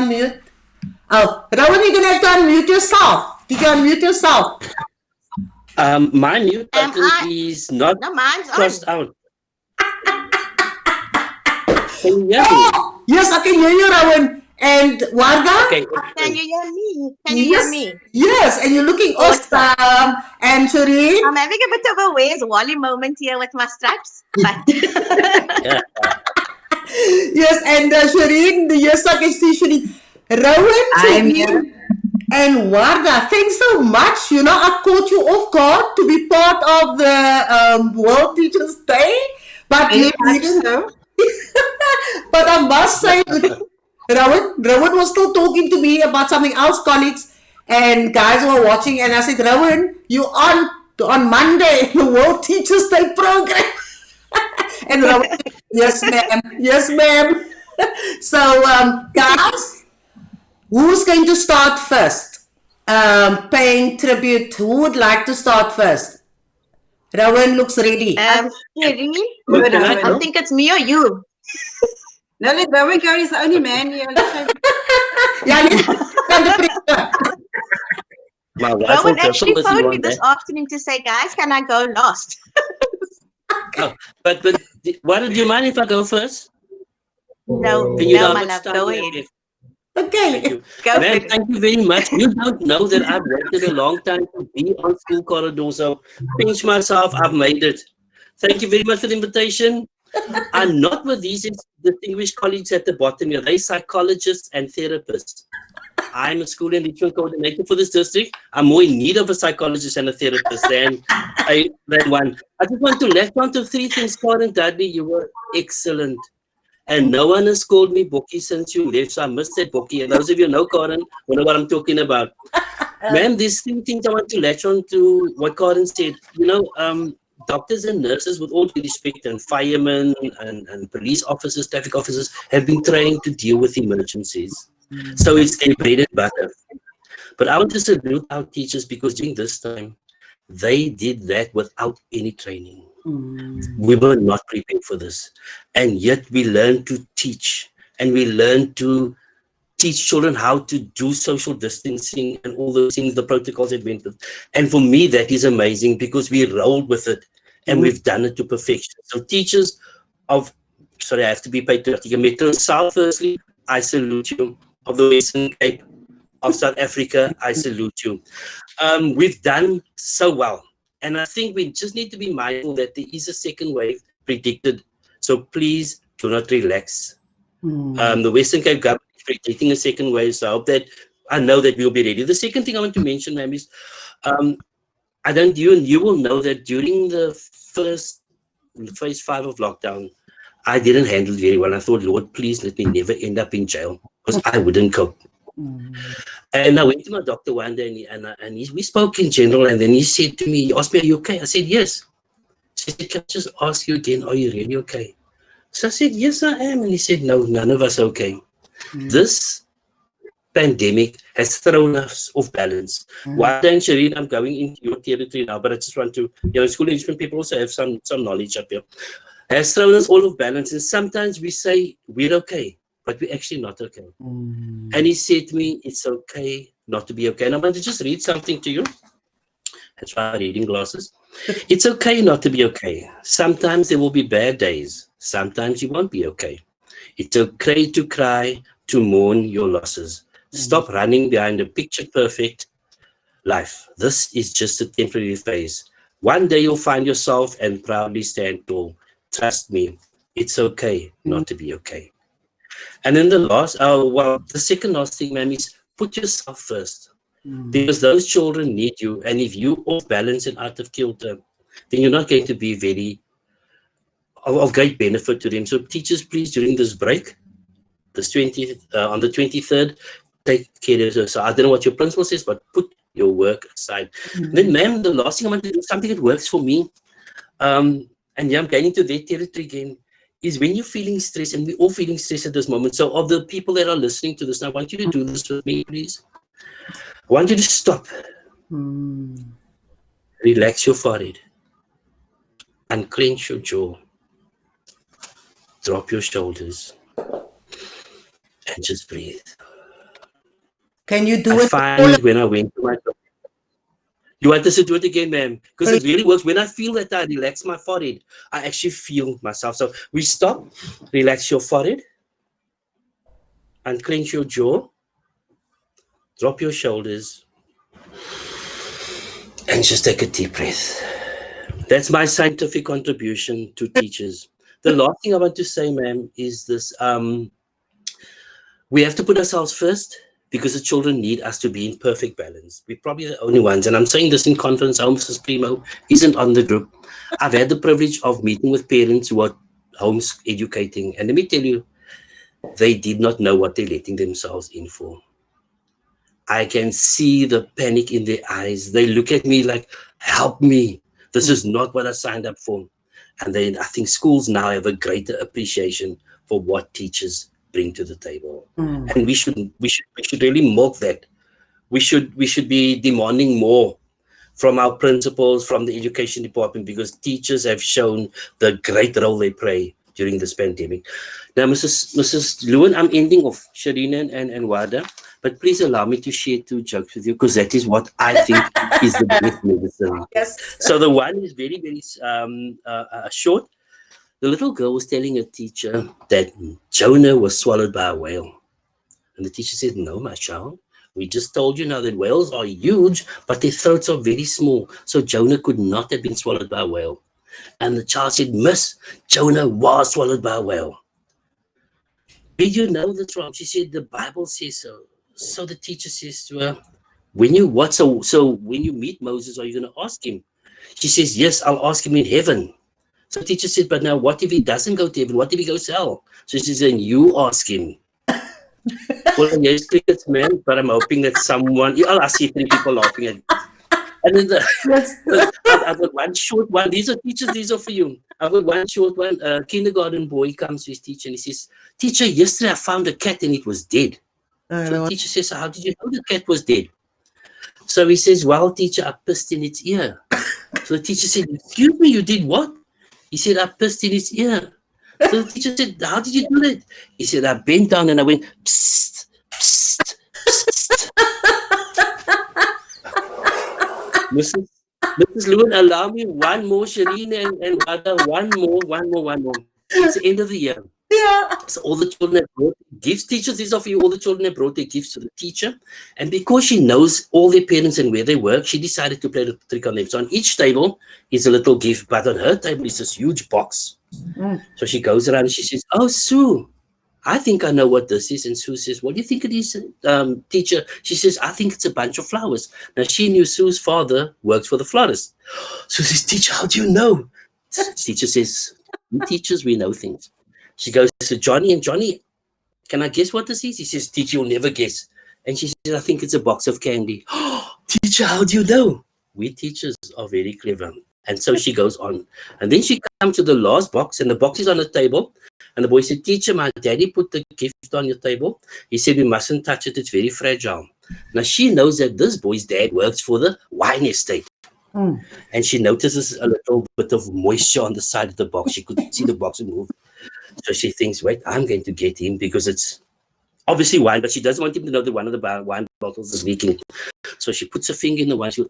unmute? Oh, Rowan, you're going to have to unmute yourself. Did you unmute yourself? My mute button is not crossed out. Can you hear me? Oh, yes, I can hear you, Rowan. And Warda? Okay. Can you hear me? Can you hear me? Yes, and you're looking awesome. And Shireen? I'm having a bit of a Where's Wally moment here with my stripes. But Yeah. Yes, and Shireen, yes, I can see Shireen. Rowan, I'm here. and Warda, thanks so much. You know, I caught you off guard to be part of the World Teachers Day, but you didn't. So. But I must say, Rowan was still talking to me about something else, colleagues and guys who were watching, and I said, Rowan, you on Monday the World Teachers Day program. And Rowan, yes, ma'am, yes, ma'am. So, guys, who's going to start first? Paying tribute. Who would like to start first? Rowan looks ready. Shireen, Good, I think it's me or you. No, let Rowan go. He's the only man here. Yeah, under pressure. Rowan actually phoned me this afternoon to say, guys, can I go last? Oh, but Warda, do you mind if I go first? No, Can you no, know my how much love, time go we have ahead. left? Okay. Thank you. Go Man, for it. thank you very much. You don't know that I've waited a long time to be on school corridors. So pinch myself, I've made it. Thank you very much for the invitation. I'm not with these distinguished colleagues at the bottom here. They're psychologists and therapists. I'm a school enrichment coordinator for this district. I'm more in need of a psychologist and a therapist than one. I just want to latch on to three things, Karen Dudley. You were excellent. And no one has called me Bokkie since you left, so I must say Bokkie. And those of you who know Karen, will know what I'm talking about. Ma'am, there's three things I want to latch on to what Karen said. You know, doctors and nurses, with all due respect, and firemen and police officers, traffic officers, have been trained to deal with emergencies. So it's their bread and butter. But I want to salute our teachers because during this time, they did that without any training. We were not prepared for this. And yet we learned to teach, and we learned to teach children how to do social distancing and all those things, the protocols that went with. And for me, that is amazing because we rolled with it and we've done it to perfection. So teachers of, sorry, I have to be patriotic, Metro South, firstly, I salute you. Of the Western Cape, of South Africa, I salute you. We've done so well. And I think we just need to be mindful that there is a second wave predicted. So please do not relax. The Western Cape government is predicting a second wave. So I hope that, I know that we'll be ready. The second thing I want to mention, ma'am, is you will know that during the phase 5 of lockdown, I didn't handle it very well. I thought, Lord, please let me never end up in jail because I wouldn't cope. And I went to my doctor one day and we spoke in general, and then he said to me, he asked me, are you okay? I said, yes. He said, can I just ask you again, are you really okay? So I said, yes, I am. And he said, no, none of us are okay. This pandemic has thrown us off balance. Warda and Shireen, I'm going into your territory now, but I just want to, school enrichment people also have some knowledge up here. Has thrown us all off balance. And sometimes we say we're okay, but we're actually not okay. And he said to me, it's okay not to be okay. And I want to just read something to you. That's why I'm reading glasses. It's okay not to be okay. Sometimes there will be bad days. Sometimes you won't be okay. It's okay to cry, to mourn your losses. Stop running behind a picture-perfect life. This is just a temporary phase. One day you'll find yourself and proudly stand tall. Trust me, it's okay not to be okay. And then the second last thing, ma'am, is put yourself first. Because those children need you. And if you off balance and out of kilter, then you're not going to be of great benefit to them. So teachers, please, during this break, on the 23rd, take care of yourself. So I don't know what your principal says, but put your work aside. Then, ma'am, the last thing I want to do, something that works for me, and yeah, I'm getting into their territory again, is when you're feeling stressed, and we're all feeling stressed at this moment. So of the people that are listening to this, now I want you to do this with me, please. I want you to stop. Relax your forehead. Unclench your jaw. Drop your shoulders. And just breathe. Can you do I it? find when I went to my job, you want us to do it again, ma'am? Because it really works. When I feel that I relax my forehead, I actually feel myself. So we stop, relax your forehead, unclench your jaw, drop your shoulders, and just take a deep breath. That's my scientific contribution to teachers. The last thing I want to say, ma'am, is this. We have to put ourselves first because the children need us to be in perfect balance. We're probably the only ones, and I'm saying this in conference. Mrs. Primo isn't on the group. I've had the privilege of meeting with parents who are homes educating, and let me tell you, they did not know what they're letting themselves in for. I can see the panic in their eyes. They look at me like, help me. This is not what I signed up for. And then I think schools now have a greater appreciation for what teachers bring to the table. And we should really milk that. We should be demanding more from our principals, from the education department, because teachers have shown the great role they play during this pandemic. Now, Mrs. Lewin, I'm ending off Shireen and Warda, but please allow me to share two jokes with you because that is what I think is the best medicine. Yes. So the one is very, very short. The little girl was telling her teacher that Jonah was swallowed by a whale. And the teacher said, no, my child. We just told you now that whales are huge, but their throats are very small. So Jonah could not have been swallowed by a whale. And the child said, Miss, Jonah was swallowed by a whale. Did you know this from? She said, the Bible says so. So the teacher says to her, so when you meet Moses, are you going to ask him? She says, yes, I'll ask him in heaven. So the teacher said, but now what if he doesn't go to heaven? What if he goes to hell? So she said, then you ask him. Well, yes, crickets, man, but I'm hoping that someone, I see 3 people laughing at this. And then I've got one short one. These are teachers, these are for you. I've got one short one. A kindergarten boy comes to his teacher and he says, teacher, yesterday I found a cat and it was dead. So the teacher says, how did you know the cat was dead? So he says, well, teacher, I pissed in its ear. So the teacher said, excuse me, you did what? He said, I pissed in its ear. So the teacher said, how did you do that? He said, I bent down and I went, psst, psst, psst. Mrs. Lewin, allow me one more, Shireen and Warda, one more. It's the end of the year. Yeah. So all the children have brought gifts. Teachers, these are for you. All the children have brought their gifts to the teacher. And because she knows all their parents and where they work, she decided to play the trick on them. So on each table is a little gift, but on her table is this huge box. So she goes around and she says, oh, Sue, I think I know what this is. And Sue says, what do you think it is, teacher? She says, I think it's a bunch of flowers. Now, she knew Sue's father works for the florist. Sue says, teacher, how do you know? Teacher says, we teachers, we know things. She goes to Johnny, and Johnny, can I guess what this is? He says, teacher, you'll never guess. And she says, I think it's a box of candy. Oh, teacher, how do you know? We teachers are very clever. And so she goes on. And then she comes to the last box, and the box is on the table. And the boy said, teacher, my daddy put the gift on your table. He said, we mustn't touch it. It's very fragile. Now, she knows that this boy's dad works for the wine estate. And she notices a little bit of moisture on the side of the box. She could see the box move. So she thinks, wait, I'm going to get him because it's obviously wine, but she doesn't want him to know that one of the wine bottles is leaking. So she puts her finger in the wine. She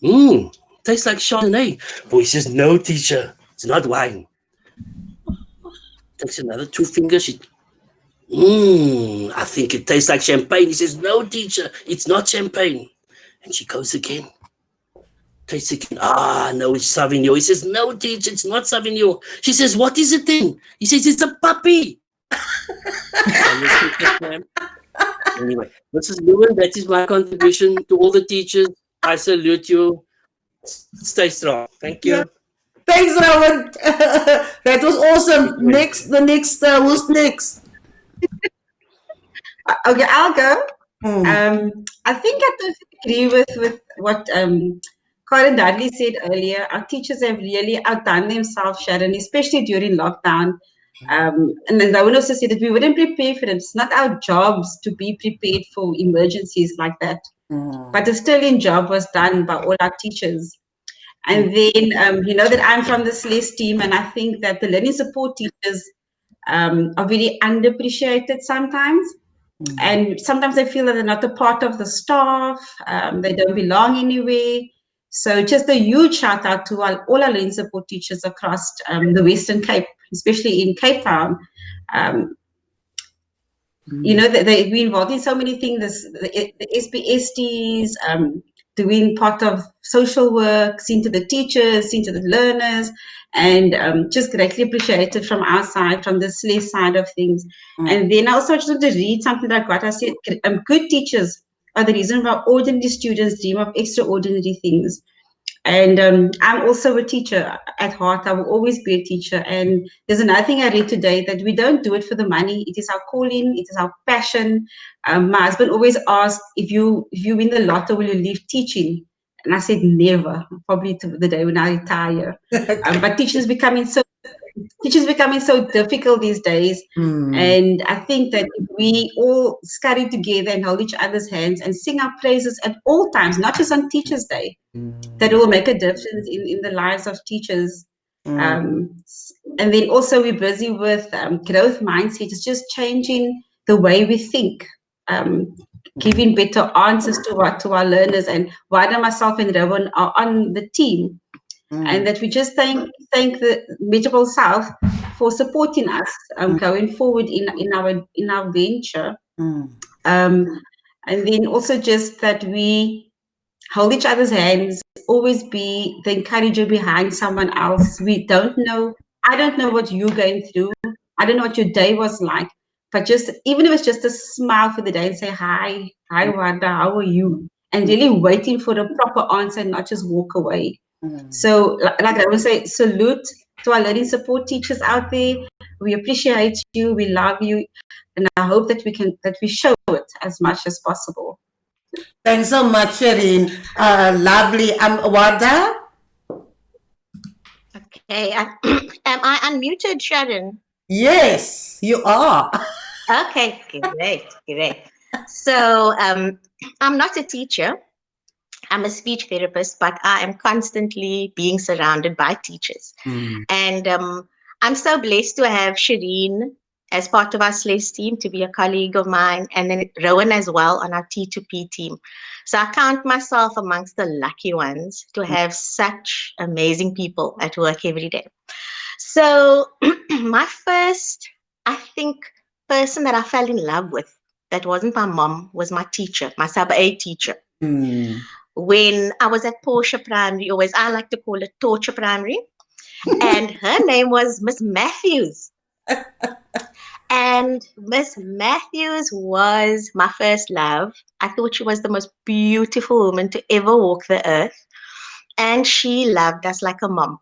goes, tastes like Chardonnay. Boy says, no, teacher, it's not wine. Takes another 2 fingers. I think it tastes like champagne. He says, no, teacher, it's not champagne. And she goes again. Tastes again. No, it's Sauvignon. He says, no, teacher, it's not Sauvignon. She says, what is it then? He says, it's a puppy. Anyway, Mrs. Lewin, that is my contribution to all the teachers. I salute you. Stay strong. Thank you. Yeah. Thanks, Rowan. That was awesome. Who's next? Okay, I'll go. I think I totally agree with what Colin Dudley said earlier. Our teachers have really outdone themselves, Sharon, especially during lockdown. And then I would also say that we wouldn't prepare for it. It's not our jobs to be prepared for emergencies like that. But the sterling job was done by all our teachers. And then, you know that I'm from the SLES team, and I think that the learning support teachers are very underappreciated sometimes. And sometimes they feel that they're not a part of the staff, they don't belong anywhere. So just a huge shout out to all our learning support teachers across the Western Cape, especially in Cape Town. You know, they've been involved in so many things, the SPSTs, doing part of social work, seen to the teachers, seen to the learners, and just greatly appreciated from our side, from the SLE side of things. And then I also just want to read something like what I said. Good teachers are the reason why ordinary students dream of extraordinary things. And I'm also a teacher at heart. I will always be a teacher. And there's another thing I read today, that we don't do it for the money. It is our calling. It is our passion. My husband always asked, if you win the lotto, will you leave teaching? And I said, never. Probably to the day when I retire. But teaching is becoming so difficult these days. And I think that if we all scurry together and hold each other's hands and sing our praises at all times, not just on Teachers' Day, that will make a difference in the lives of teachers. And then also we're busy with growth mindset. It's just changing the way we think, giving better answers to our learners. And Warda, myself, and Rowan are on the team. And that we just thank the Metropolitan South for supporting us going forward in our venture. And then also just that we hold each other's hands, always be the encourager behind someone else. I don't know what you're going through. I don't know what your day was like, but just even if it's just a smile for the day and say, hi, Warda, how are you? And really waiting for a proper answer and not just walk away. So like I would say, salute to our learning support teachers out there. We appreciate you, we love you, and I hope that we show it as much as possible. Thanks so much, Shireen. Lovely. Warda? Okay. Am I unmuted, Sharon? Yes, you are. Okay, great. So I'm not a teacher. I'm a speech therapist, but I am constantly being surrounded by teachers. And I'm so blessed to have Shireen as part of our SLES team, to be a colleague of mine, and then Rowan as well on our T2P team. So I count myself amongst the lucky ones to have such amazing people at work every day. So my first, I think, person that I fell in love with that wasn't my mom was my teacher, my sub-A teacher. When I was at Portia Primary, or as I like to call it, Torture Primary, and her name was Miss Matthews. And Miss Matthews was my first love. I thought she was the most beautiful woman to ever walk the earth. And she loved us like a mom.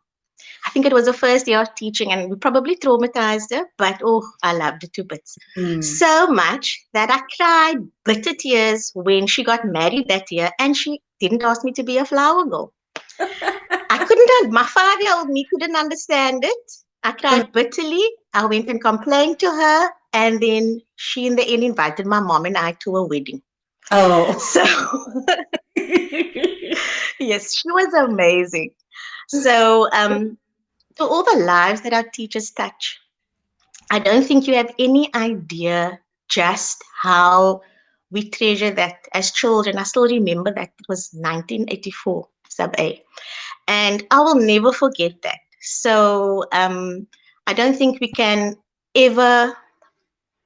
I think it was the first year of teaching, and we probably traumatized her, but I loved her to bits. So much that I cried bitter tears when she got married that year, and she didn't ask me to be a flower girl. My 5-year-old me couldn't understand it. I cried bitterly. I went and complained to her, and then she in the end invited my mom and I to a wedding. Oh. So, yes, she was amazing. So, to all the lives that our teachers touch, I don't think you have any idea just how we treasure that as children. I still remember that it was 1984, sub-A. And I will never forget that. So I don't think we can ever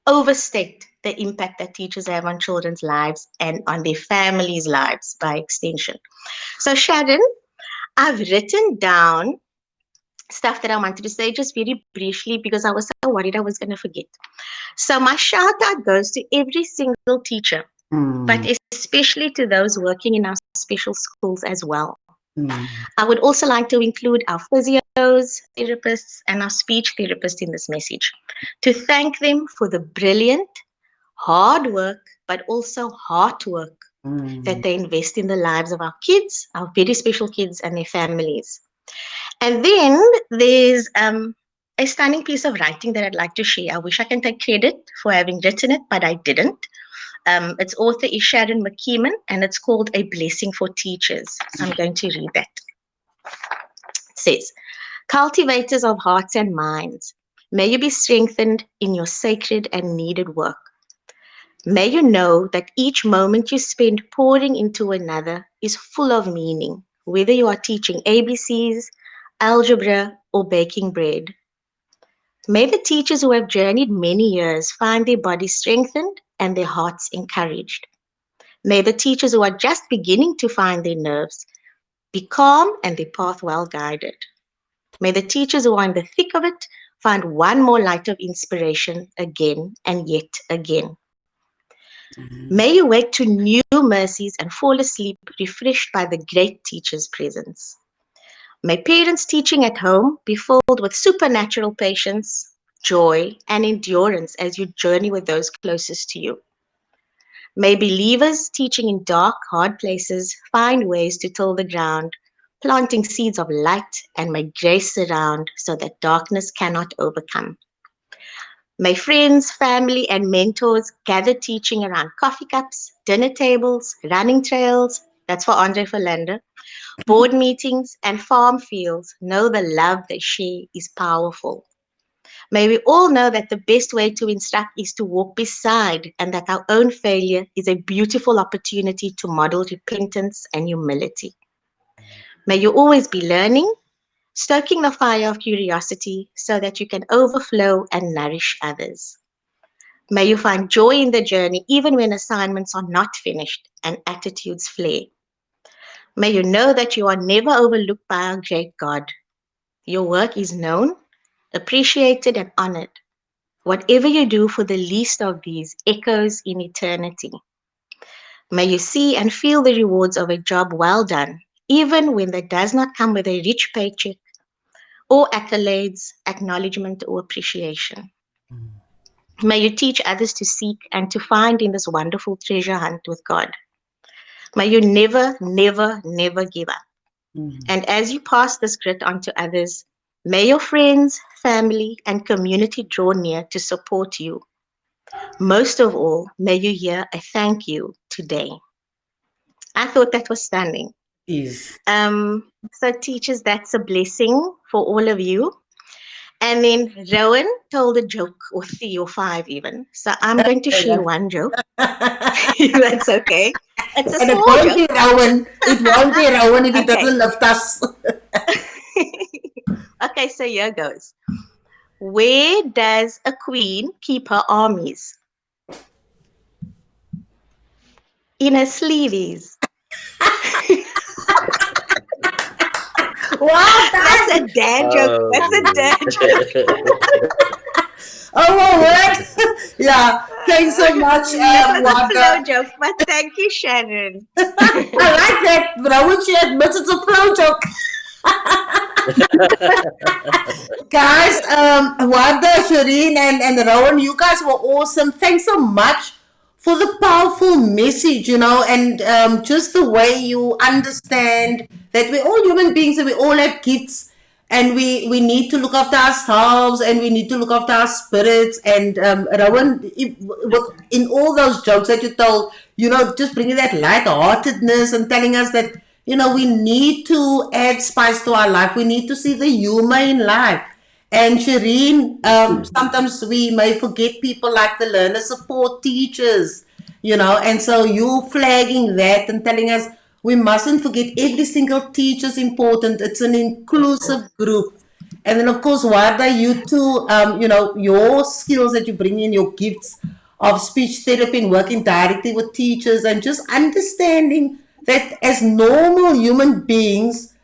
overstate the impact that teachers have on children's lives and on their families' lives by extension. So Sharon, I've written down stuff that I wanted to say just very briefly because I was so worried I was going to forget. So my shout out goes to every single teacher, but especially to those working in our special schools as well. I would also like to include our physios, therapists, and our speech therapists in this message to thank them for the brilliant, hard work, but also hard work that they invest in the lives of our kids, our very special kids and their families. And then there's a stunning piece of writing that I'd like to share. I wish I can take credit for having written it, but I didn't. Its author is Sharon McKeeman, and it's called A Blessing for Teachers. So I'm going to read that. It says, cultivators of hearts and minds, may you be strengthened in your sacred and needed work. May you know that each moment you spend pouring into another is full of meaning, whether you are teaching ABCs, algebra, or baking bread. May the teachers who have journeyed many years find their bodies strengthened and their hearts encouraged. May the teachers who are just beginning to find their nerves be calm and their path well guided. May the teachers who are in the thick of it find one more light of inspiration again and yet again. May you wake to new mercies and fall asleep refreshed by the great teacher's presence. May parents teaching at home be filled with supernatural patience, joy, and endurance as you journey with those closest to you. May believers teaching in dark, hard places find ways to till the ground, planting seeds of light, and may grace surround so that darkness cannot overcome. May friends, family, and mentors gather teaching around coffee cups, dinner tables, running trails, that's for Andre Verlander, board meetings, and farm fields know the love they share is powerful. May we all know that the best way to instruct is to walk beside, and that our own failure is a beautiful opportunity to model repentance and humility. May you always be learning, stoking the fire of curiosity so that you can overflow and nourish others. May you find joy in the journey even when assignments are not finished and attitudes flare. May you know that you are never overlooked by our great God. Your work is known, appreciated, and honored. Whatever you do for the least of these echoes in eternity. May you see and feel the rewards of a job well done, even when that does not come with a rich paycheck or accolades, acknowledgement, or appreciation. May you teach others to seek and to find in this wonderful treasure hunt with God. May you never, never, never give up. And as you pass this grit on to others, may your friends, family, and community draw near to support you. Most of all, may you hear a thank you today. I thought that was stunning. Is. So teachers, that's a blessing for all of you. And then Rowan told a joke, or 3 or 5 even. So I'm going to share one joke, if that's okay. It's a And it small won't joke. be Rowan. It won't be Rowan if he Okay. doesn't lift us. Okay, so here goes. Where does a queen keep her armies? In her sleeves. Wow, That's thanks. a dad joke. That's a dad joke. Oh my word. Yeah. Thanks so much, That was a flow Warda. joke, but thank you, Sharon. I like that. Rowan, she admits it's a flow joke. Guys, Warda, Shireen, and Rowan, you guys were awesome. Thanks so much for the powerful message, and just the way you understand that we're all human beings and we all have gifts, and we need to look after ourselves and we need to look after our spirits. And Rowan, in all those jokes that you told, just bringing that light-heartedness and telling us that, we need to add spice to our life. We need to see the humor in life. And Shireen, sometimes we may forget people like the learner support teachers, and so you flagging that and telling us we mustn't forget every single teacher is important. It's an inclusive group. And then, of course, Warda, you too, your skills that you bring in, your gifts of speech therapy and working directly with teachers and just understanding that as normal human beings,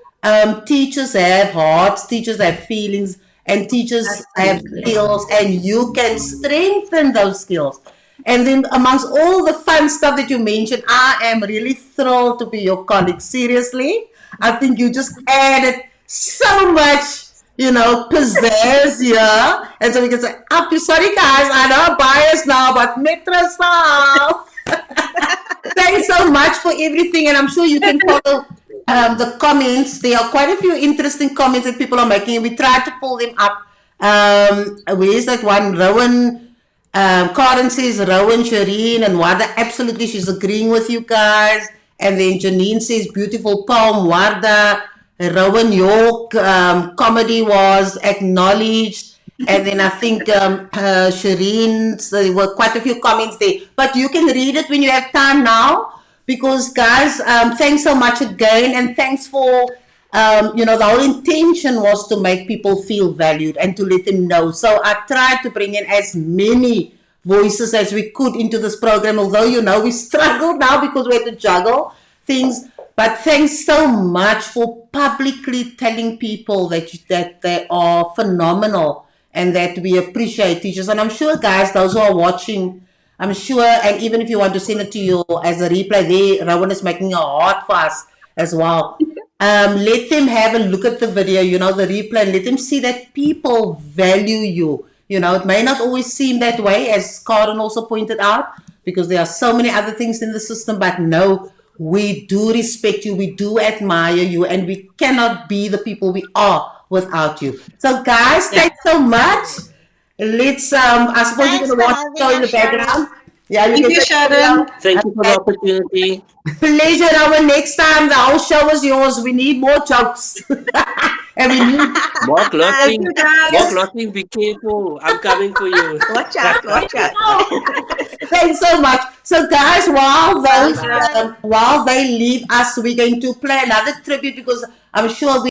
teachers have hearts, teachers have feelings, and teachers have Absolutely. skills, and you can strengthen those skills. And then, amongst all the fun stuff that you mentioned, I am really thrilled to be your colleague. Seriously, I think you just added so much, pizzazz here. And so we can say, sorry guys, I know I'm biased now, but Metro South. Thanks so much for everything, and I'm sure you can follow the comments. There are quite a few interesting comments that people are making, and we try to pull them up. Where's that one? Rowan, Karen says Rowan, Shireen, and Warda. Absolutely, she's agreeing with you guys. And then Janine says, beautiful poem, Warda. Rowan, your comedy was acknowledged. And then I think Shireen, so there were quite a few comments there. But you can read it when you have time now. Because, guys, thanks so much again. And thanks for, the whole intention was to make people feel valued and to let them know. So I tried to bring in as many voices as we could into this program. Although, we struggled now because we had to juggle things. But thanks so much for publicly telling people that they are phenomenal and that we appreciate teachers. And I'm sure, guys, those who are watching, I'm sure, and even if you want to send it to you as a replay, there, Rowan is making a heart for us as well. Let them have a look at the video, the replay, and let them see that people value you. It may not always seem that way, as Karen also pointed out, because there are so many other things in the system, but no, we do respect you, we do admire you, and we cannot be the people we are without you. So, guys, thanks so much. Let's I suppose you're Thanks gonna for watch the having show in the us, Sharon. background. Yeah, you Thank can you, say Sharon. Thank you for the opportunity. pleasure. Our next time the whole show is yours. We need more jokes. And we need Mark Thank Lotting, you, guys. Mark Lotting, be careful. I'm coming for you. Watch out, watch out. thanks so much. So guys, Bye. while they leave us, we're going to play another tribute because I'm sure